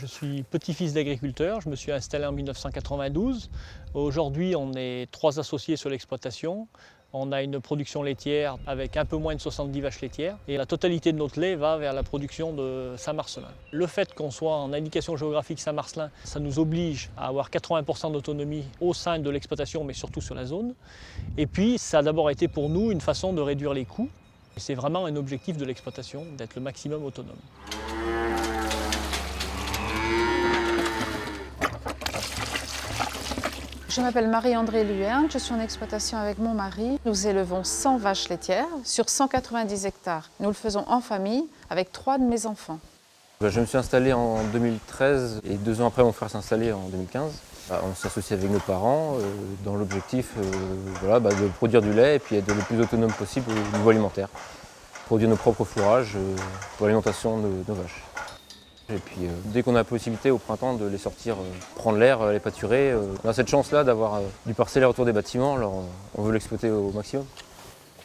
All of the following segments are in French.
Je suis petit-fils d'agriculteur, je me suis installé en 1992. Aujourd'hui, on est 3 associés sur l'exploitation. On a une production laitière avec un peu moins de 70 vaches laitières et la totalité de notre lait va vers la production de Saint-Marcellin. Le fait qu'on soit en indication géographique Saint-Marcellin, ça nous oblige à avoir 80% d'autonomie au sein de l'exploitation, mais surtout sur la zone. Et puis, ça a d'abord été pour nous une façon de réduire les coûts. C'est vraiment un objectif de l'exploitation, d'être le maximum autonome. Je m'appelle Marie-Andrée Luerne, je suis en exploitation avec mon mari. Nous élevons 100 vaches laitières sur 190 hectares. Nous le faisons en famille avec 3 de mes enfants. Je me suis installé en 2013 et 2 ans après mon frère s'est installé en 2015. On s'associe avec nos parents dans l'objectif de produire du lait et puis être le plus autonome possible au niveau alimentaire. Produire nos propres fourrages pour l'alimentation de nos vaches. Et puis dès qu'on a la possibilité au printemps de les sortir prendre l'air, les pâturer, on a cette chance-là d'avoir du parcellaire autour des bâtiments, alors on veut l'exploiter au maximum.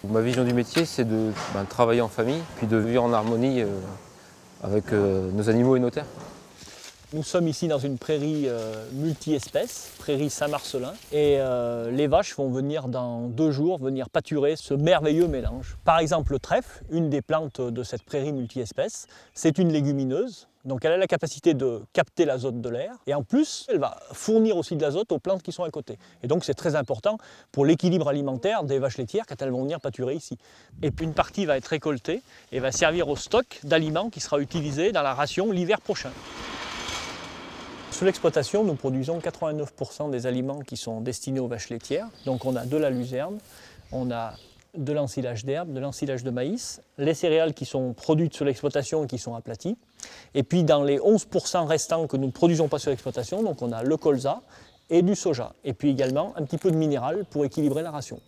Ma vision du métier, c'est de travailler en famille, puis de vivre en harmonie avec nos animaux et nos terres. Nous sommes ici dans une prairie multi-espèces, prairie Saint-Marcellin, et les vaches vont venir dans 2 jours venir pâturer ce merveilleux mélange. Par exemple, le trèfle, une des plantes de cette prairie multi-espèces, c'est une légumineuse. Donc elle a la capacité de capter l'azote de l'air et en plus elle va fournir aussi de l'azote aux plantes qui sont à côté. Et donc c'est très important pour l'équilibre alimentaire des vaches laitières quand elles vont venir pâturer ici. Et puis une partie va être récoltée et va servir au stock d'aliments qui sera utilisé dans la ration l'hiver prochain. Sur l'exploitation, nous produisons 89% des aliments qui sont destinés aux vaches laitières. Donc on a de la luzerne, on a de l'ensilage d'herbe, de l'ensilage de maïs, les céréales qui sont produites sur l'exploitation et qui sont aplaties. Et puis dans les 11% restants que nous ne produisons pas sur l'exploitation, donc on a le colza et du soja. Et puis également un petit peu de minéral pour équilibrer la ration.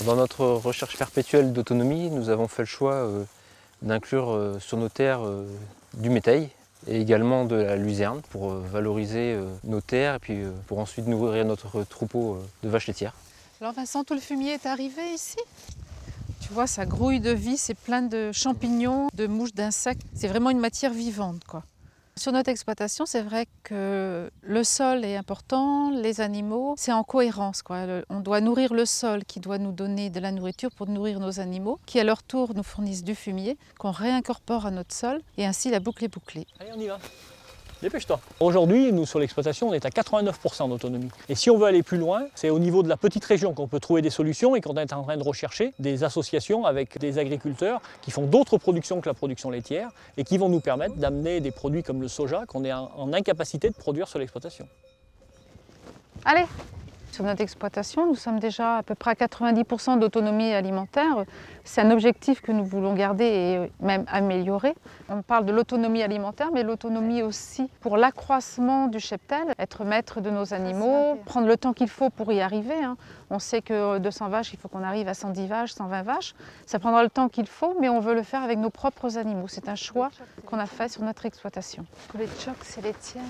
Dans notre recherche perpétuelle d'autonomie, nous avons fait le choix d'inclure sur nos terres du métail et également de la luzerne pour valoriser nos terres et puis pour ensuite nourrir notre troupeau de vaches laitières. Alors Vincent, tout le fumier est arrivé ici. Tu vois, ça grouille de vie, c'est plein de champignons, de mouches, d'insectes. C'est vraiment une matière vivante, quoi. Sur notre exploitation, c'est vrai que le sol est important, les animaux, c'est en cohérence, quoi. On doit nourrir le sol qui doit nous donner de la nourriture pour nourrir nos animaux, qui à leur tour nous fournissent du fumier, qu'on réincorpore à notre sol, et ainsi la boucle est bouclée. Allez, on y va. Dépêche-toi. Aujourd'hui, nous sur l'exploitation, on est à 89% d'autonomie. Et si on veut aller plus loin, c'est au niveau de la petite région qu'on peut trouver des solutions et qu'on est en train de rechercher des associations avec des agriculteurs qui font d'autres productions que la production laitière et qui vont nous permettre d'amener des produits comme le soja qu'on est en incapacité de produire sur l'exploitation. Allez! Sur notre exploitation, nous sommes déjà à peu près à 90% d'autonomie alimentaire. C'est un objectif que nous voulons garder et même améliorer. On parle de l'autonomie alimentaire, mais l'autonomie aussi pour l'accroissement du cheptel, être maître de nos animaux, prendre le temps qu'il faut pour y arriver. On sait que 200 vaches, il faut qu'on arrive à 110 vaches, 120 vaches. Ça prendra le temps qu'il faut, mais on veut le faire avec nos propres animaux. C'est un choix qu'on a fait sur notre exploitation. Les chocs, c'est les tiennes.